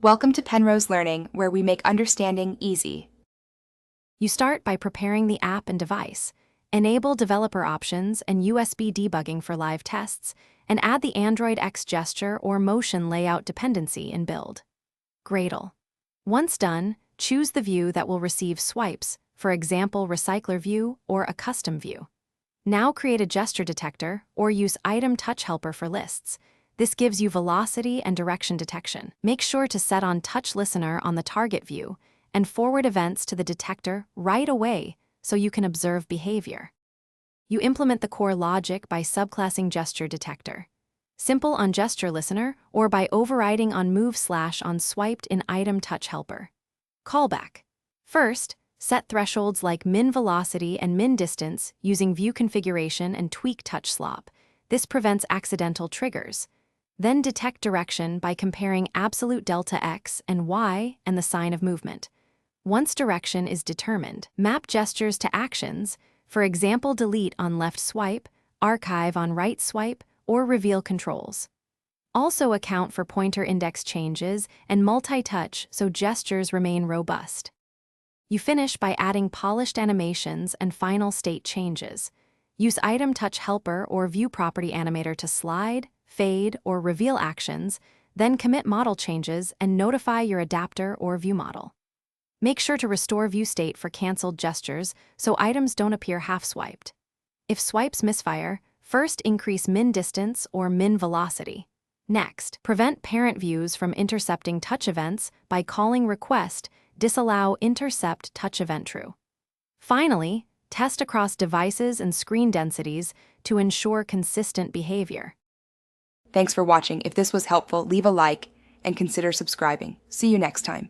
Welcome to Penrose Learning, where we make understanding easy. You start by preparing the app and device, enable developer options and USB debugging for live tests, and add the Android X gesture or motion layout dependency in build. Gradle. Once done, choose the view that will receive swipes, for example recycler view or a custom view. Now create a gesture detector or use item touch helper for lists. This gives you velocity and direction detection. Make sure to set on touch listener on the target view and forward events to the detector right away so you can observe behavior. You implement the core logic by subclassing gesture detector. Simple on gesture listener or by overriding on move / on swiped in item touch helper. Callback. First, set thresholds like min velocity and min distance using view configuration and tweak touch slop. This prevents accidental triggers. Then detect direction by comparing absolute delta x and y and the sign of movement. Once direction is determined, map gestures to actions, for example delete on left swipe, archive on right swipe, or reveal controls. Also account for pointer index changes and multi-touch so gestures remain robust. You finish by adding polished animations and final state changes. Use item touch helper or view property animator to slide, fade, or reveal actions, then commit model changes and notify your adapter or view model. Make sure to restore view state for canceled gestures so items don't appear half-swiped. If swipes misfire, first increase min distance or min velocity. Next, prevent parent views from intercepting touch events by calling request disallow intercept touch event true. Finally, test across devices and screen densities to ensure consistent behavior. Thanks for watching. If this was helpful, leave a like and consider subscribing. See you next time.